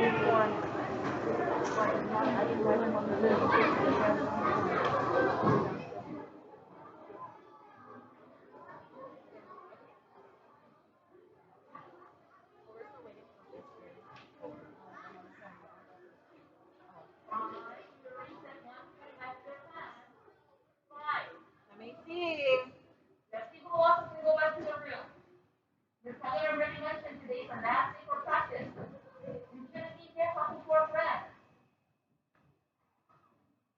Let me see. Let's see who else can go back to the room. Miss Heather already mentioned today's the last day for practice. You shouldn't be there talking to our friends.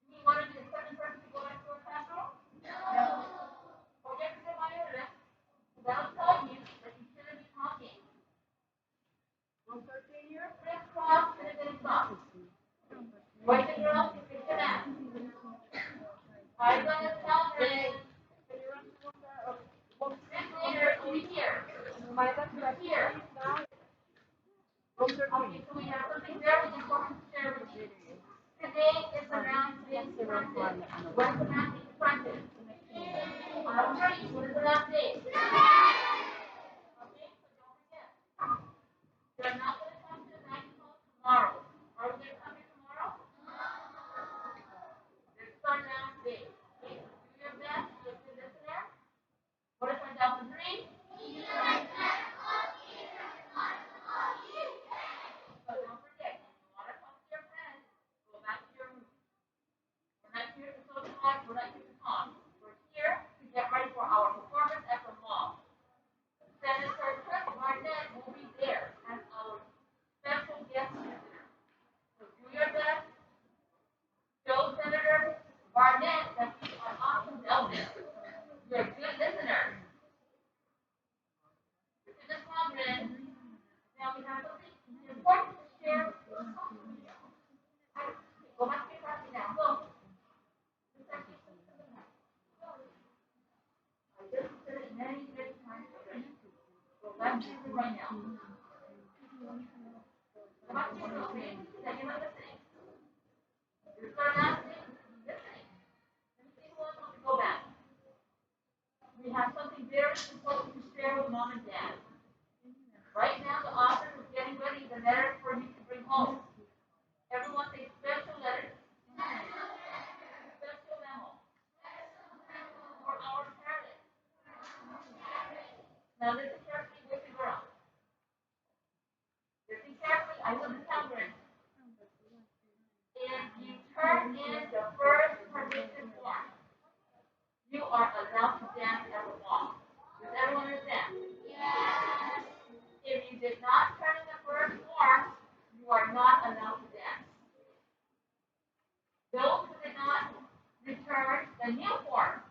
Do we want to be the second person to go back to our classroom? No. Forget to my order. That'll tell you that you shouldn't be talking. We'll start saying your crisscross and then stop. Boys and girls, you can sit down. I'm going to tell them. This leader over here. Here. Okay, so we have something very important to share with you. Today is the last day to practice. What is the last day to practice? I'm ready. What is the last day? Okay, so don't forget. You're not going to come to the night call tomorrow. Are we going to come here tomorrow? This is our last day. Okay, so do your best. Be a good listener. What is my job for 3? So don't forget, if you want to talk to your friends, go back to your room. We're not here to socialize, we're not here to talk. We're here to get ready for our performance at the mall. Senator Chris Barnett will be there as our special guest visitor. So do your best. Show Senator Barnett that you are awesome elders. You're a good listener. This is Congress. Now we have something important to share. Go back to your class now. Go. I just said it many, many times already. Go back to it right now. Go back to your room, okay? Then you're not listening. This is our last thing. Listening. Let me see who else wants to go back. We have something very important to share with mom and dad. Right now, the office is getting ready the letter for you to bring home. Everyone say special letter. Special memo. For our parents. Now listen carefully, boys and girls. Listen carefully, I will tell you. If you turn in the first permission form, you are allowed to dance at the wall. Does everyone understand? Yes. If you did not turn in the first form, you are not allowed to dance. Those who did not return the new form,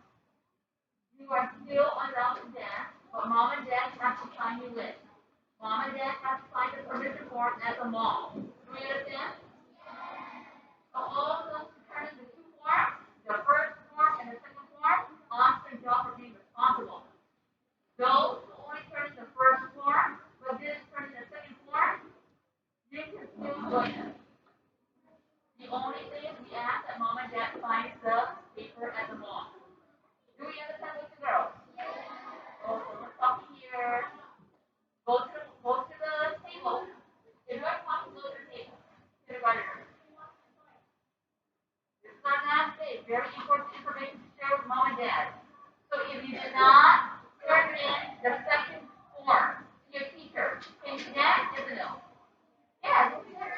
you are still allowed to dance, but mom and dad have to sign you in. Mom and dad have to sign the permission form at the mall. Do you understand? So all of those who turn in the 2 forms, the first form and the second form, awesome job for being responsible. Those who only turn in the first form, but didn't turn in the second form, you can still join us. The only thing is we ask that mom and dad sign the paper at the mall. Do we understand boys and girls? Oh, someone's talking here. Go to the table. If you're talking, go to the table. Kindergartner. This is our last day. Very important information to share with mom and dad. So if you did not turn in the second form to your teacher, can you do that? Yes or no? Yes. You can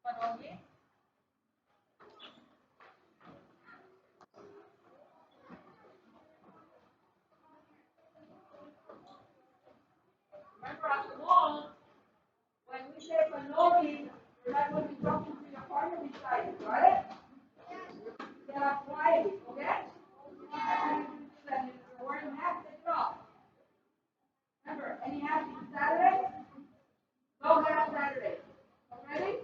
Panogi? Remember at the mall, when we say Panogi, you're not going to be talking to your partner beside you, got it? Get up quietly, okay? Then if you're wearing hats, take it off. Remember, any hats on Saturday? No hat Saturday. Ready?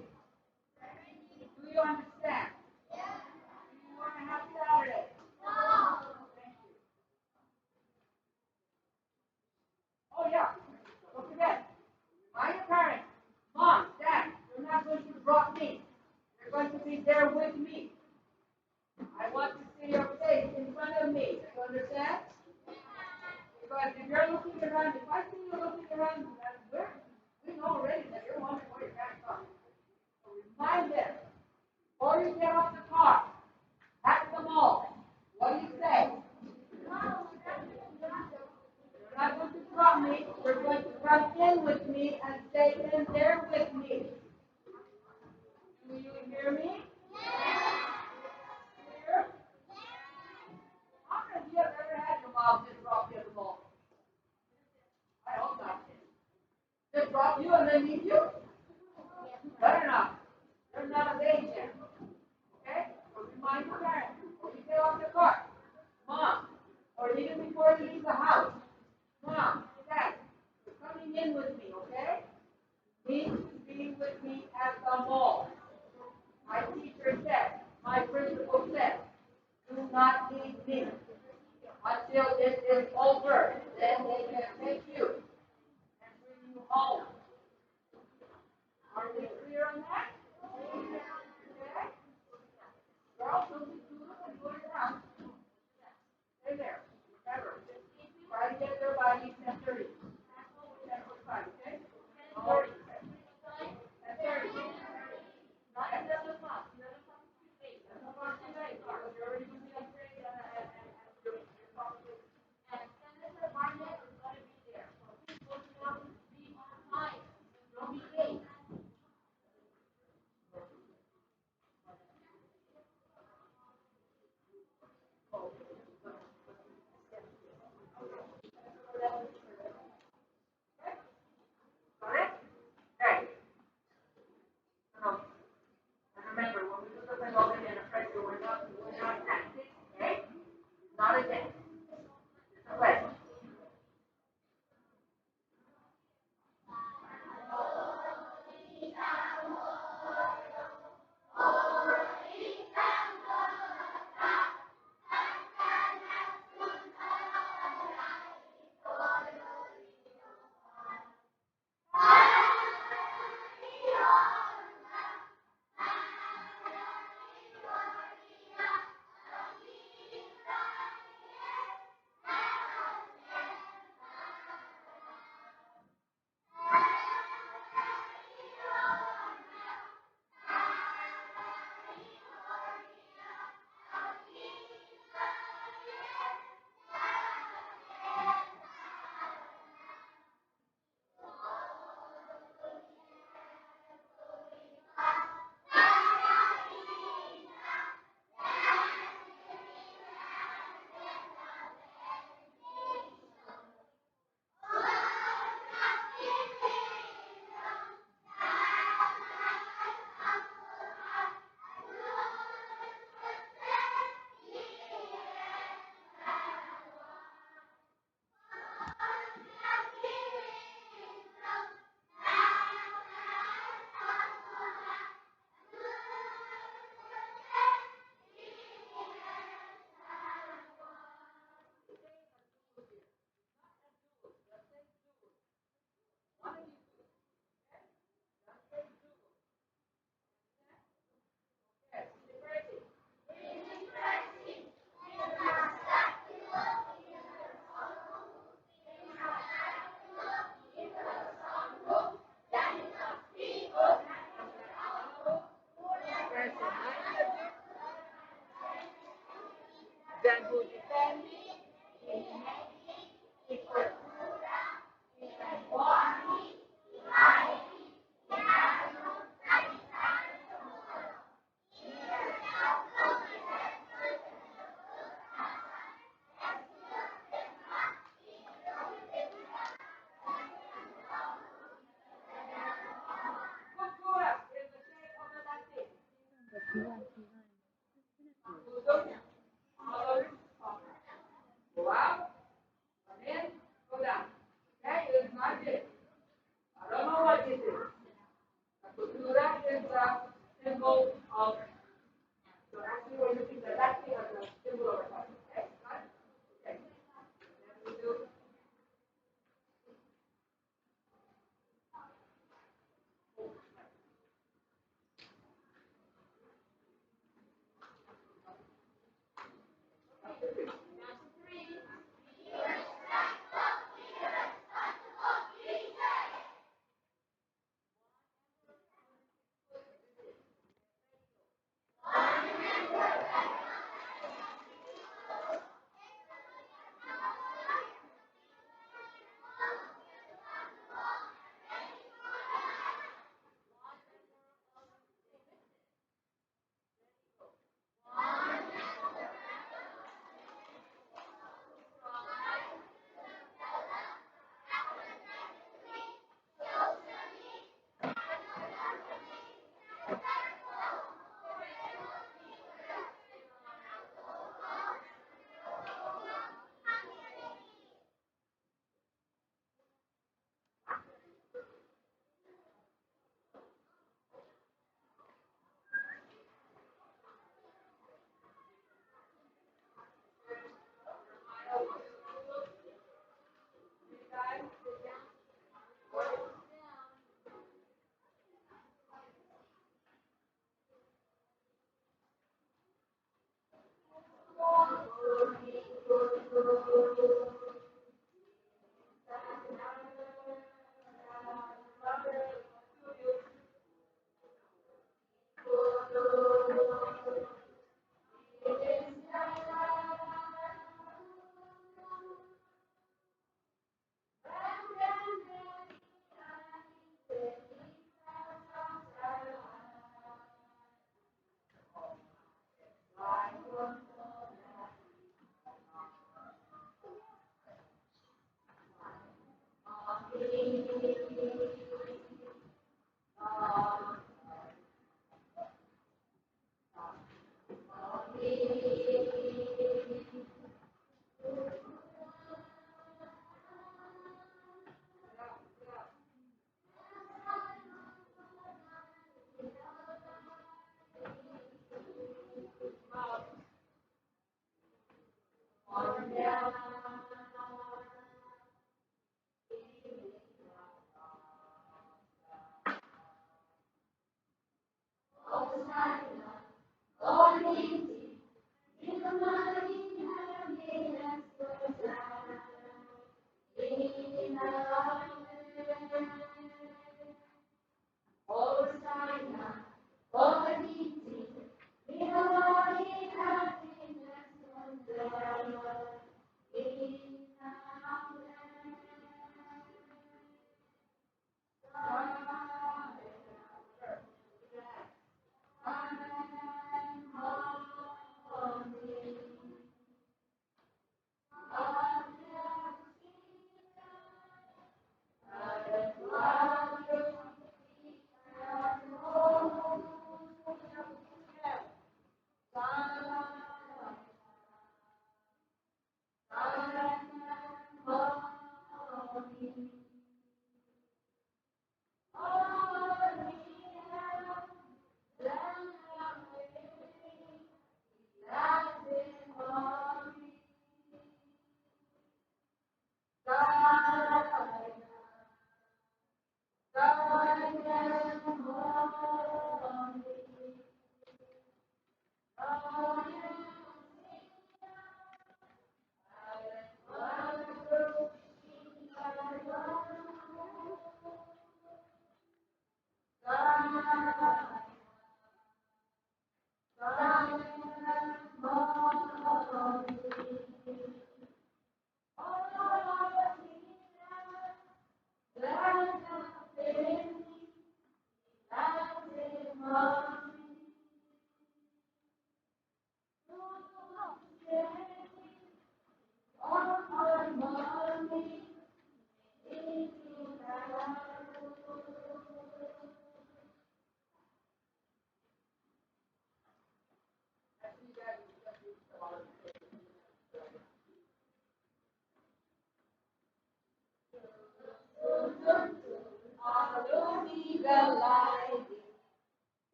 Do you understand? Do you want to have Saturday? Thank you. Oh yeah. Don't forget. I'm your parent. Mom, Dad, you're not going to drop me. You're going to be there with me. I want to see your face in front of me. You understand? Because if you're looking around, if I see you looking around, we know already that you're wondering where your parents are. So remind them. Or you get off the car at the mall. What do you say? You're not going to drop me. You're going to come in with me and stay in there with me. Do you hear me? Clear? How many of you have ever had your mom just drop you at the mall? I hope not. Just drop you and then leave you? Better not. You're not of age yet. Okay? So remind your parents. Or you get off the car. Mom. Or even before you leave the house. Mom, Dad, you're coming in with me, okay? Need to be with me at the mall. My teacher said, my principal said, do not leave me until it is over. Then they can take you and bring you home. Are we clear on that? Okay? Girls, don't be too little and go around. Stay there. Remember, try to get there by 10:30. 10:45, okay? 10:30. 10:30. Not 11 o'clock. 11 o'clock is too late. 11 o'clock is too late. Because you're already going to be upgraded and you're probably. And Senator Barnett is going to be there. So he's going to be on time. Go out, come in, go down. Okay, it's not this. I don't know what this is. La cultura is the symbol of, so actually we're using the Latin as the symbol of our country. Okay, got it? Okay. Then we do.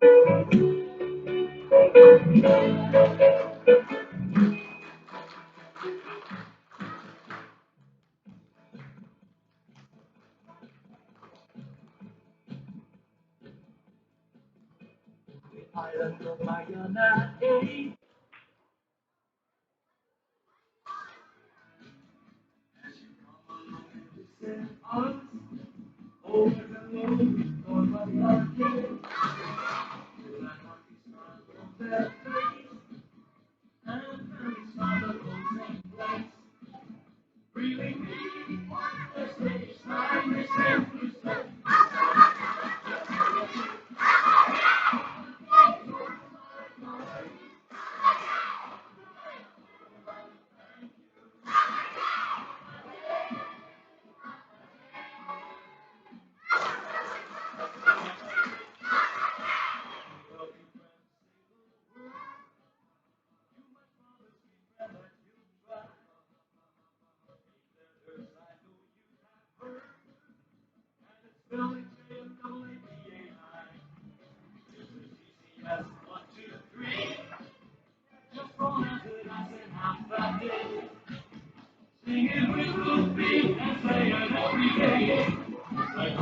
Island of Mayana, eh? Send us over the road for my country. With a happy smile on their face, and a very smile that goes in place. Bringing me the stage time, the same to say. Spelling J-O-A-P-A-I. Just as easy as 1, 2, 3. Just pronounce it as in half that day. Sing it with Luffy and say it every day. Say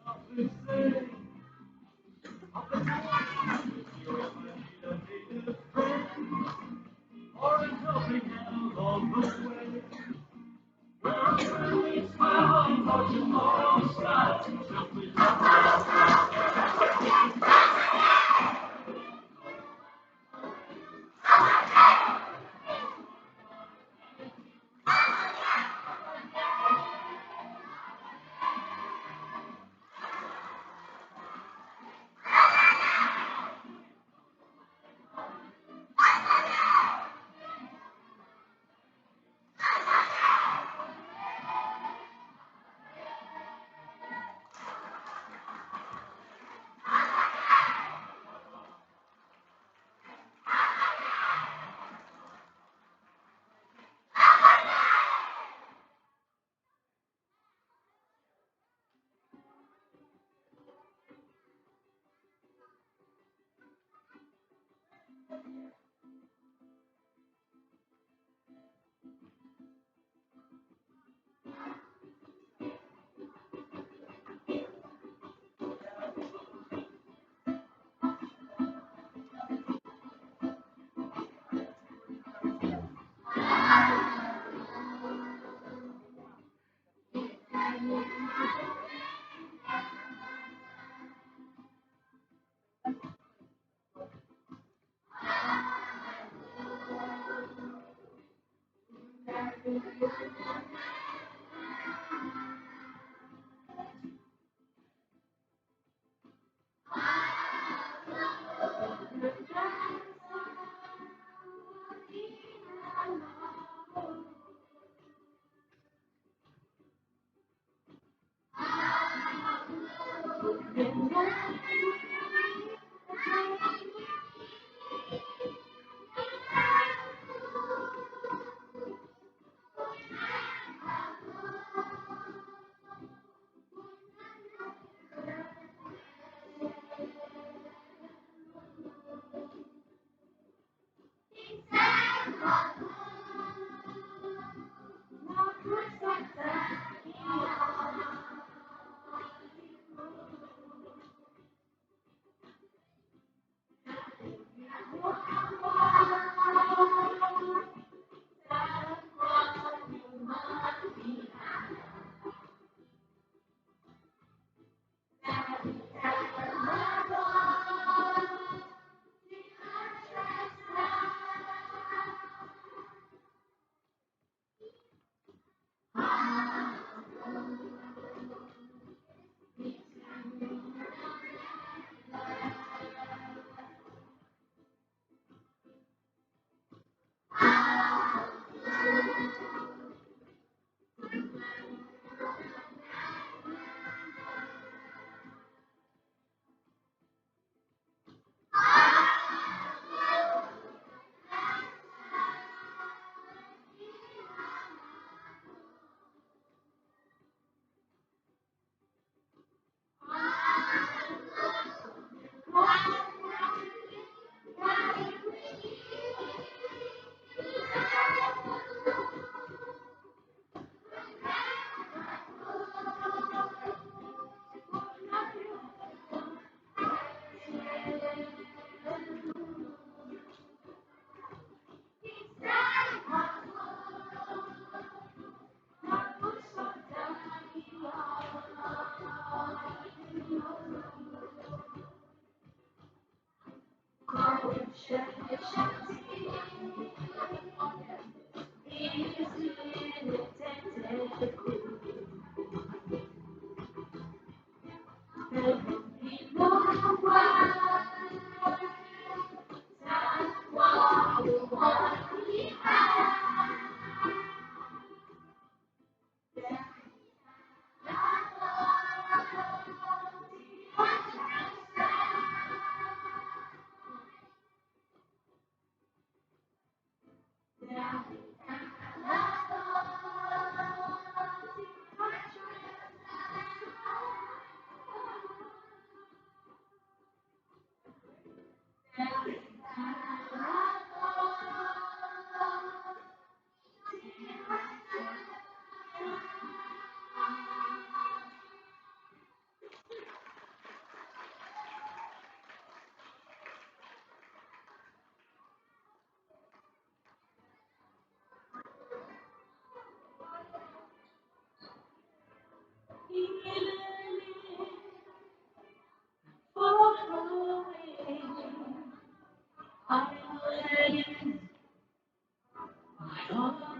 softly say. If you ever need a native friend or a helping hand along the way, we're a friendly smile for tomorrow's style. Simply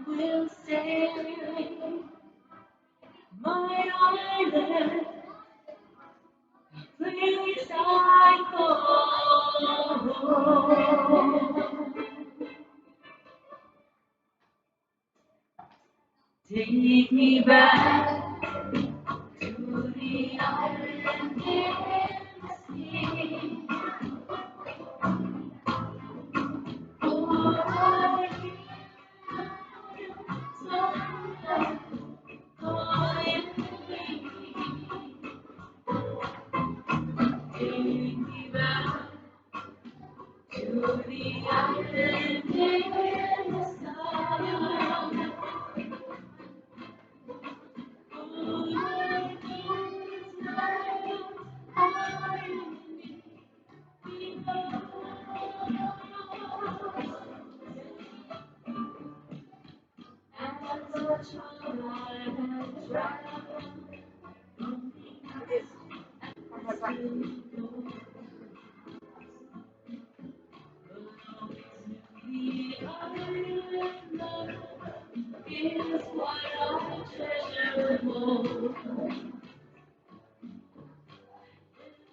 Will stay my island, place I call home. Take me back to the island in the sea. Oh, I hear someone calling me. Take me back to the island in the sky. Is what I treasure most.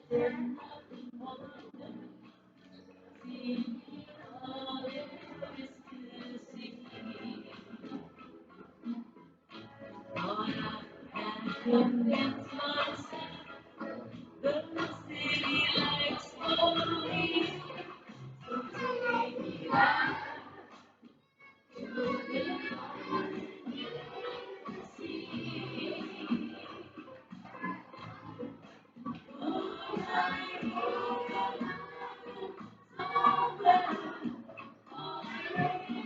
There's nothing more than seeing all there is to see. But I can't convince myself the city likes for me. So take me back to the island in the sea. Oh, I hear somewhere calling me.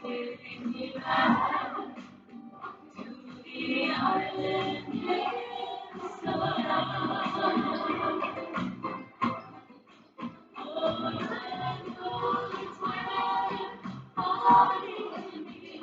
Take me back to the island in the sky. Oh, I know it's where calling me.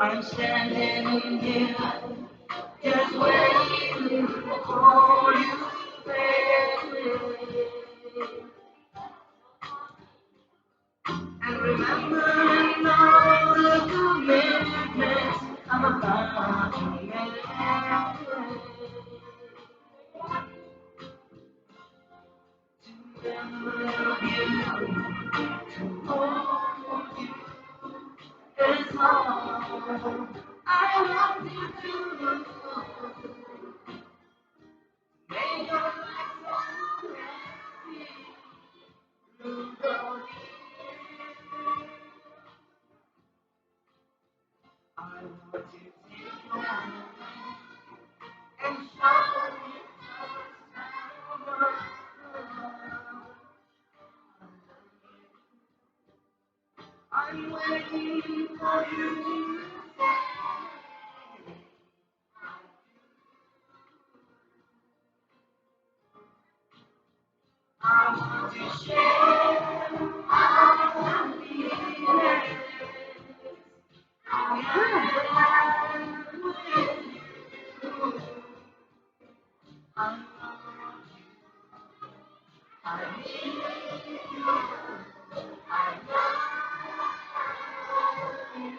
I'm standing here, just waiting for you, baby. And remembering all the commitments I'm about to make. To never give you, to hold you is all I want you to do. Make your life so happy through the years. I want to take your hand and show you just how much I'm waiting for you to say. I want to share my happiness. I am with you. I love you. I need you. I love you.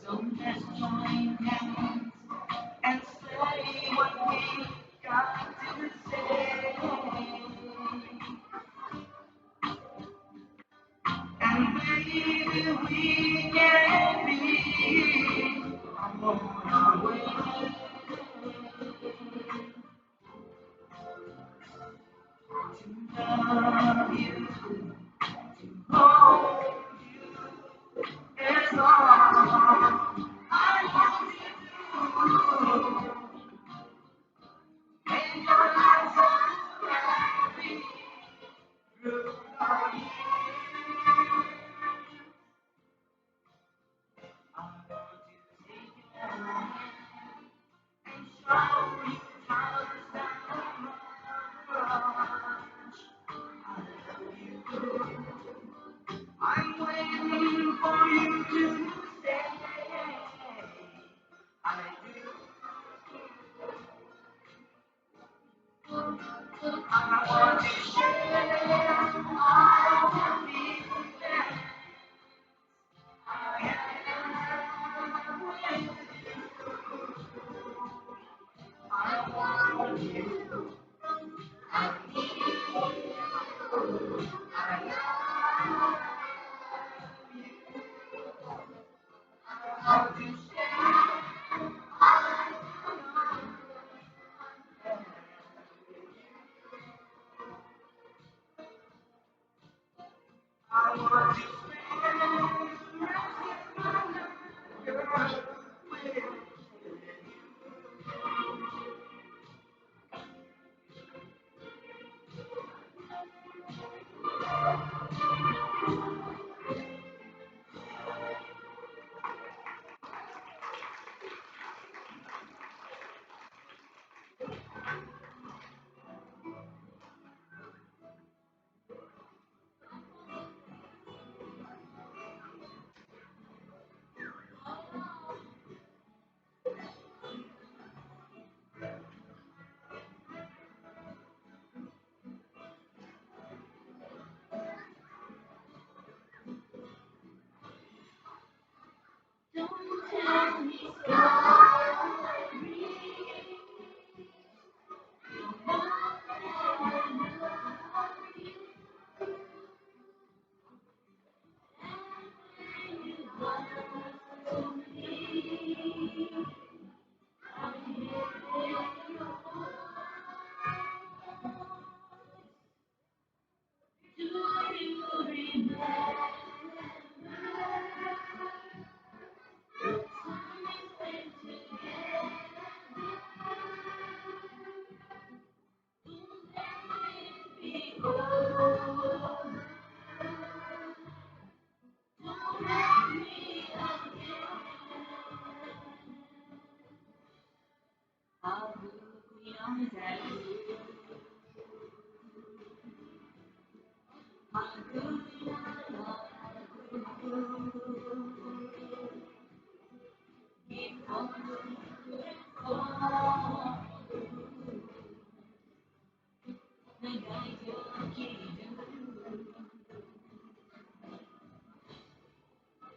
So let's join hands and say what we got to say. And maybe we can be on our way to love you, to hold you is all I want to do. Make your life so happy through the years. I want to take your hand and show you just how much I love you. want to share all the feelings I have with you. I want you. I need you. I love you. I want to share I want to spend the rest of my life, girl, with you. Don't tell me sorry. Do you remember the time we spent together? Don't let it be over. Don't let me again. I'll look beyond that. My good keep on falling. The guy you're kidding.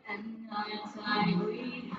And nights I we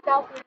2023.